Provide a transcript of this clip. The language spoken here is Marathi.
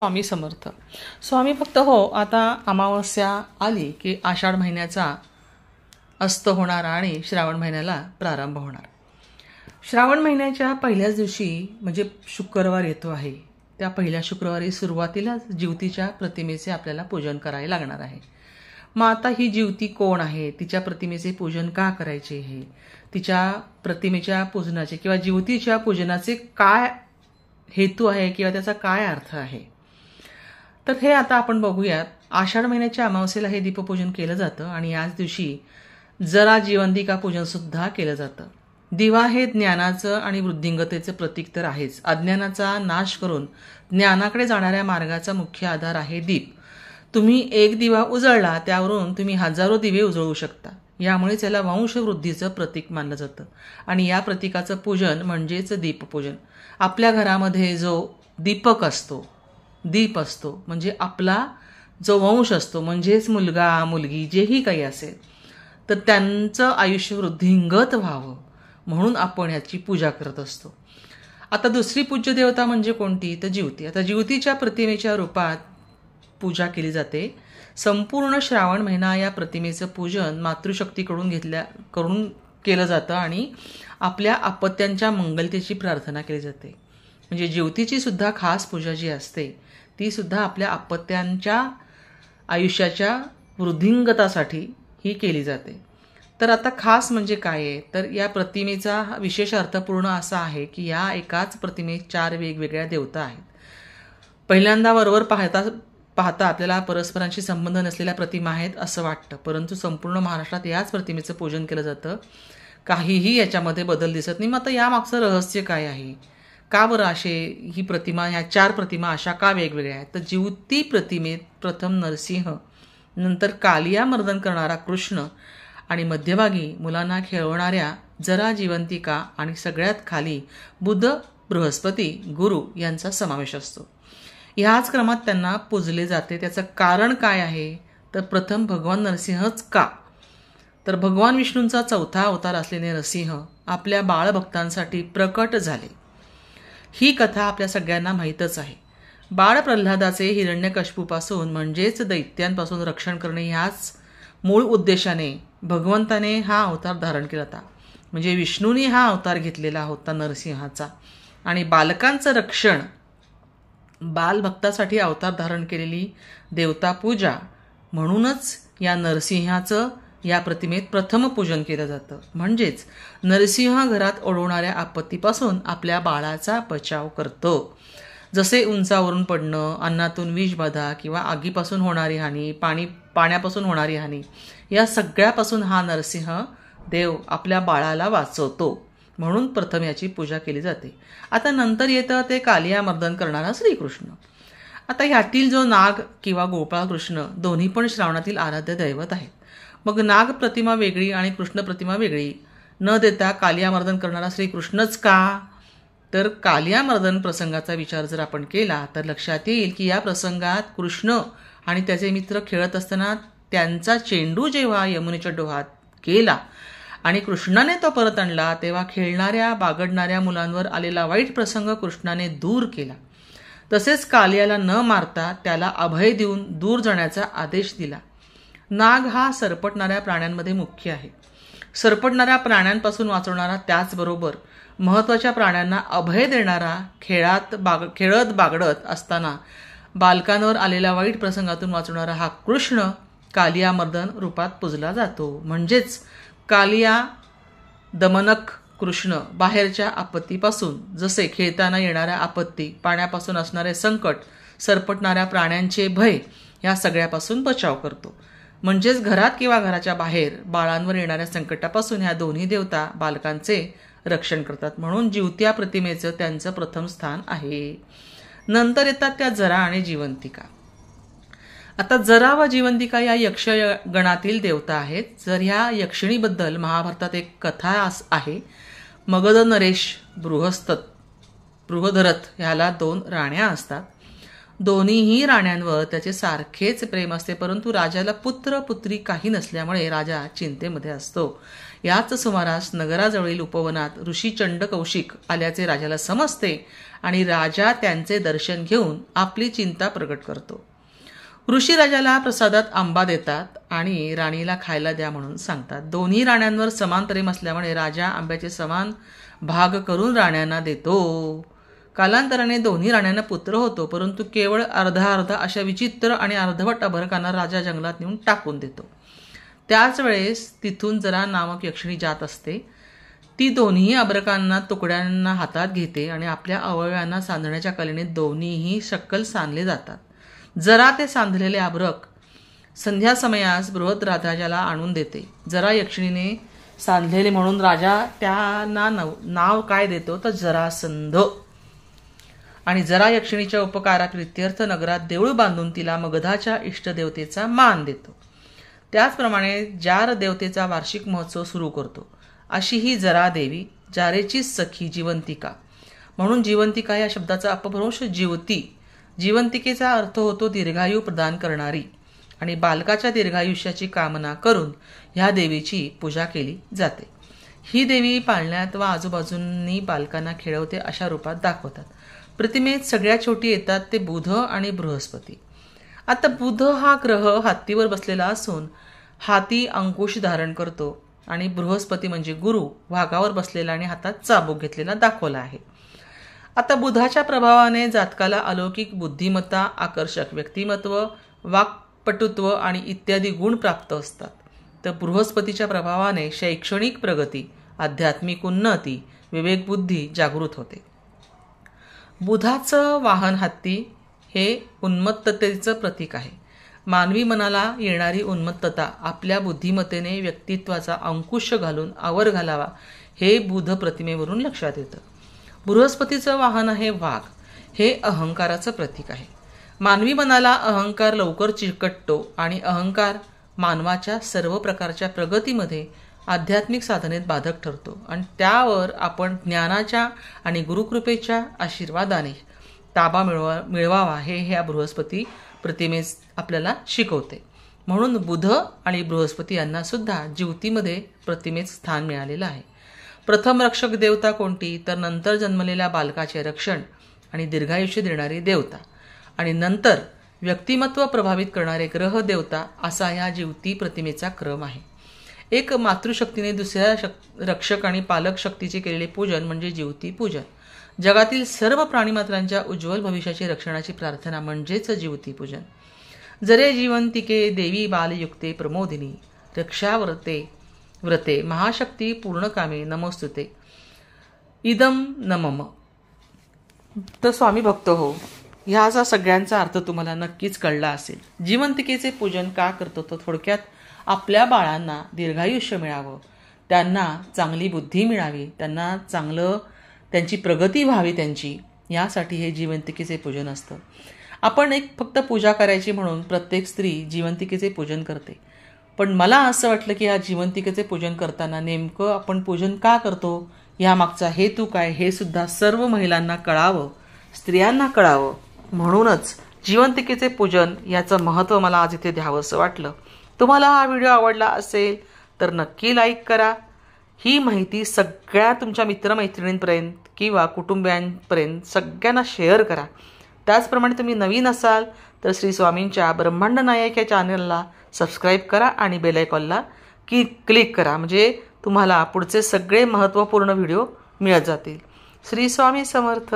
स्वामी समर्थ. स्वामी फक्त हो, आता अमावस्या आली की आषाढ महिन्याचा अस्त होणार आणि श्रावण महिन्याला प्रारंभ होणार. श्रावण महिन्याच्या पहिल्याच दिवशी म्हणजे शुक्रवार येतो आहे. त्या पहिल्या शुक्रवारी सुरुवातीलाच जिवतीच्या प्रतिमेचे आपल्याला पूजन करायला लागणार आहे. मग आता ही जिवती कोण आहे, तिच्या प्रतिमेचे पूजन का करायचे, हे तिच्या प्रतिमेच्या पूजनाचे किंवा जिवतीच्या पूजनाचे काय हेतू आहे किंवा त्याचा काय अर्थ आहे, तर हे आता आपण बघूयात. आषाढ महिन्याच्या अमावस्येला हे दीपपूजन केलं जातं आणि याच दिवशी जरा जिवंतिका पूजन सुद्धा केलं जातं. दिवा हे ज्ञानाचं आणि वृद्धिंगतेचं प्रतीक तर आहेच. अज्ञानाचा नाश करून ज्ञानाकडे जाणाऱ्या मार्गाचा मुख्य आधार आहे दीप. तुम्ही एक दिवा उजळला त्यावरून तुम्ही हजारो दिवे उजळू शकता. यामुळे त्याला वंशवृद्धीचं प्रतीक मानलं जातं आणि या प्रतीकाचं पूजन म्हणजेच दीपपूजन. आपल्या घरामध्ये जो दीपक असतो, दीप असतो, म्हणजे आपला जो वंश असतो, म्हणजेच मुलगा मुलगी जेही काही असेल, तर त्यांचं आयुष्य वृद्धिंगत व्हावं म्हणून आपण ह्याची पूजा करत असतो. आता दुसरी पूज्य देवता म्हणजे कोणती, तर जिवती. आता जिवतीच्या प्रतिमेच्या रूपात पूजा केली जाते. संपूर्ण श्रावण महिना या प्रतिमेचं पूजन मातृशक्तीकडून करून केलं जातं आणि आपल्या अपत्यांच्या मंगलतेची प्रार्थना केली जाते. म्हणजे जिवतीची सुद्धा खास पूजा जी असते ती सुद्धा आपल्या अपत्यांच्या आयुष्याच्या वृद्धिंगतासाठी ही केली जाते. तर आता खास म्हणजे काय आहे, तर या प्रतिमेचा विशेष अर्थपूर्ण असा आहे की या एकाच प्रतिमेत 4 वेगवेगळ्या देवता आहेत. पहिल्यांदा वरवर पाहता आपल्याला परस्परांशी संबंध नसलेल्या प्रतिमा आहेत असं वाटतं, परंतु संपूर्ण महाराष्ट्रात याच प्रतिमेचं पूजन केलं जातं. काहीही याच्यामध्ये बदल दिसत नाही. मग आता यामागचं रहस्य काय आहे, का बरं ह्या 4 प्रतिमा अशा का वेगवेगळ्या आहेत, तर जिवती प्रतिमेत प्रथम नरसिंह, नंतर कालिया मर्दन करणारा कृष्ण आणि मध्यभागी मुलांना खेळवणाऱ्या जरा जिवंतिका आणि सगळ्यात खाली बुध, बृहस्पती, गुरु यांचा समावेश असतो. ह्याच क्रमात त्यांना पूजले जाते. त्याचं कारण काय आहे, तर प्रथम भगवान नरसिंहच का, तर भगवान विष्णूंचा 4था अवतार असलेले नरसिंह आपल्या बाळभक्तांसाठी प्रकट झाले. ही कथा आपल्या सगळ्यांना माहीतच आहे. बाळ प्रल्हादाचे हिरण्यकश्यपूपासून म्हणजेच दैत्यांपासून रक्षण करणे ह्याच मूळ उद्देशाने भगवंताने हा अवतार धारण केला होता. म्हणजे विष्णूने हा अवतार घेतलेला होता नरसिंहाचा. आणि बालकांचं रक्षण, बालभक्तासाठी अवतार धारण केलेली देवता पूजा म्हणूनच या नरसिंहाचं या प्रतिमेत प्रथम पूजन केलं जातं. म्हणजेच नरसिंह घरात ओढवणाऱ्या आपत्तीपासून आपल्या बाळाचा बचाव करतो. जसे उंचावरून पडणं, अन्नातून विषबाधा किंवा आगीपासून होणारी हानी, पाण्यापासून होणारी हानी, या सगळ्यापासून हा नरसिंह देव आपल्या बाळाला वाचवतो म्हणून प्रथम याची पूजा केली जाते. आता नंतर येतं ते कालिया मर्दन करणारा श्रीकृष्ण. आता ह्यातील जो नाग किंवा गोपाळ कृष्ण दोन्ही पण श्रावणातील आराध्य दैवत आहेत. मग नाग प्रतिमा वेगळी आणि कृष्ण प्रतिमा वेगळी न देता कालिया मर्दन करणारा श्रीकृष्णच का, तर कालिया मर्दन प्रसंगाचा विचार जर आपण केला तर लक्षात येईल की या प्रसंगात कृष्ण आणि त्याचे मित्र खेळत असताना त्यांचा चेंडू जेव्हा यमुनेच्या डोहात गेला आणि कृष्णाने तो परत आणला, तेव्हा खेळणाऱ्या बागडणाऱ्या मुलांवर आलेला वाईट प्रसंग कृष्णाने दूर केला. तसेच कालियाला न मारता त्याला अभय देऊन दूर जाण्याचा आदेश दिला. नाग हा सरपटणाऱ्या प्राण्यांमध्ये मुख्य आहे. सरपटणाऱ्या प्राण्यांपासून वाचवणारा, त्याचबरोबर महत्त्वाच्या प्राण्यांना अभय देणारा, खेळत बागडत असताना बालकांवर आलेल्या वाईट प्रसंगातून वाचवणारा हा कृष्ण कालिया मर्दन रूपात पूजला जातो. म्हणजेच कालिया दमनक कृष्ण बाहेरच्या आपत्तीपासून, जसे खेळताना येणाऱ्या आपत्ती, पाण्यापासून असणारे संकट, सरपटणाऱ्या प्राण्यांचे भय, या सगळ्यापासून बचाव करतो. म्हणजेच घरात किंवा घराच्या बाहेर बाळांवर येणाऱ्या संकटापासून ह्या दोन्ही देवता बालकांचे रक्षण करतात. म्हणून जिवत्या प्रतिमेचं त्यांचं प्रथम स्थान आहे. नंतर येतात त्या जरा आणि जिवंतिका. आता जरा व जिवंतिका या यक्षगणातील देवता आहेत. जर ह्या यक्षिणीबद्दल महाभारतात एक कथा आहे. मगध नरेश बृहदरथ ह्याला 2 राण्या असतात. दोन्हीही राण्यांवर त्याचे सारखेच प्रेम असते, परंतु राजाला पुत्र पुत्री काही नसल्यामुळे राजा चिंतेमध्ये असतो. याच सुमारास नगराजवळील उपवनात ऋषी चंड कौशिक आल्याचे राजाला समजते आणि राजा त्यांचे दर्शन घेऊन आपली चिंता प्रकट करतो. ऋषी राजाला प्रसादात आंबा देतात आणि राणीला खायला द्या म्हणून सांगतात. दोन्ही राण्यांवर समान प्रेम असल्यामुळे राजा आंब्याचे समान भाग करून राण्यांना देतो. कालांतराने दोन्ही राण्यांना पुत्र होतो, परंतु केवळ अर्धा अर्धा अशा विचित्र आणि अर्धवट अभरकांना राजा जंगलात नेऊन टाकून देतो. त्याच वेळेस तिथून जरा नामक यक्षिणी जात असते. ती दोन्ही अभ्रकांना तुकड्यांना हातात घेते आणि आपल्या अवयवांना सांधण्याच्या कलेने दोन्हीही शक्कल सांधले जातात. जरा ते सांधलेले अभ्रक संध्या समयास बृहद्राजाला आणून देते. जरा यक्षिणीने सांधलेले म्हणून राजा त्यांना नाव काय देतो तर जरासंध. आणि जरा यक्षिणीच्या उपकाराप्रित्यर्थ नगरात देऊळ बांधून तिला मगधाच्या इष्टदेवतेचा मान देतो. त्याचप्रमाणे जार देवतेचा वार्षिक महोत्सव सुरू करतो. अशी ही जरा देवी जारेचीच सखी जिवंतिका. म्हणून जिवंतिका या शब्दाचा अपभ्रंश जिवती. जिवंतिकेचा अर्थ होतो दीर्घायू प्रदान करणारी. आणि बालकाच्या दीर्घायुष्याची कामना करून ह्या देवीची पूजा केली जाते. ही देवी पाळण्यात व आजूबाजूंनी बालकांना खेळवते अशा रूपात दाखवतात. प्रतिमेत सगळ्यात शेवटी येतात ते बुध आणि बृहस्पती. आता बुध हा ग्रह हत्तीवर बसलेला असून हाती अंकुश धारण करतो आणि बृहस्पती म्हणजे गुरु वाघावर बसलेला आणि हातात चाबूक घेतलेला दाखवला आहे. आता बुधाच्या प्रभावाने जातकाला अलौकिक बुद्धिमत्ता, आकर्षक व्यक्तिमत्व, वाक्पटुत्व आणि इत्यादी गुण प्राप्त असतात. तर बृहस्पतीच्या प्रभावाने शैक्षणिक प्रगती, आध्यात्मिक उन्नती, विवेकबुद्धी जागृत होते. बुधाचं वाहन हत्ती हे उन्मत्ततेचं प्रतीक आहे. मानवी मनाला येणारी उन्मत्तता आपल्या बुद्धिमत्तेने व्यक्तित्वाचा अंकुश घालून आवर घालावा हे बुध प्रतिमेवरून लक्षात येतं. बृहस्पतीचं वाहन आहे वाघ. हे अहंकाराचं प्रतीक आहे. मानवी मनाला अहंकार लवकर चिकटतो आणि अहंकार मानवाच्या सर्व प्रकारच्या प्रगतीमध्ये आध्यात्मिक साधनेत बाधक ठरतो आणि त्यावर आपण ज्ञानाच्या आणि गुरुकृपेच्या आशीर्वादाने ताबा मिळवावा हे ह्या बृहस्पती प्रतिमेस आपल्याला शिकवते. म्हणून बुध आणि बृहस्पती यांना सुद्धा ज्योतीमध्ये प्रतिमेत स्थान मिळालेलं आहे. प्रथम रक्षक देवता कोणती तर नंतर जन्मलेल्या बालकाचे रक्षण आणि दीर्घायुष्य देणारी देवता आणि नंतर व्यक्तिमत्व प्रभावित करणारे ग्रह देवता असा ह्या ज्योती प्रतिमेचा क्रम आहे. एक मातृशक्तीने दुसऱ्या रक्षक आणि पालक शक्तीचे केलेले पूजन म्हणजे ज्योती पूजन. जगातील सर्व प्राणीमात्रांच्या उज्ज्वल भविष्याची रक्षणाची प्रार्थना म्हणजेच ज्योती पूजन. जरे जीवंतिके देवी बालयुक्ते प्रमोदिनी रक्षाव्रते महाशक्ती पूर्णकामे नमोस्तुते इदम नमम. तर स्वामी भक्त हो, ह्याचा सगळ्यांचा अर्थ तुम्हाला नक्कीच कळला असेल. जीवंतिकेचे पूजन का करतो तो थोडक्यात आपल्या बाळांना दीर्घायुष्य मिळावं, त्यांना चांगली बुद्धी मिळावी, त्यांना त्यांची प्रगती व्हावी त्यांची, यासाठी हे जीवंतिकेचे पूजन असतं. आपण फक्त पूजा करायची म्हणून प्रत्येक स्त्री जीवंतिकेचे पूजन करते. पण मला असं वाटलं की ह्या जीवंतिकेचे पूजन करताना नेमकं आपण पूजन का करतो, यामागचा हेतू काय हे सुद्धा सर्व महिलांना कळावं, स्त्रियांना कळावं. म्हणूनच जीवंतिकेचे पूजन याचं महत्त्व मला आज इथे द्यावं असं वाटलं. तुम्हाला हा व्हिडिओ आवडला असेल तर नक्की लाईक करा. ही माहिती सगळ्या तुमच्या मित्रमैत्रिणींपर्यंत किंवा कुटुंबियांपर्यंत सगळ्यांना शेअर करा. त्याचप्रमाणे तुम्ही नवीन असाल तर श्री स्वामींच्या ब्रह्मांड नायक या चॅनलला सबस्क्राईब करा आणि बेल आयकॉनला क्लिक करा, म्हणजे तुम्हाला पुढचे सगळे महत्त्वपूर्ण व्हिडिओ मिळत जातील. श्री स्वामी समर्थ.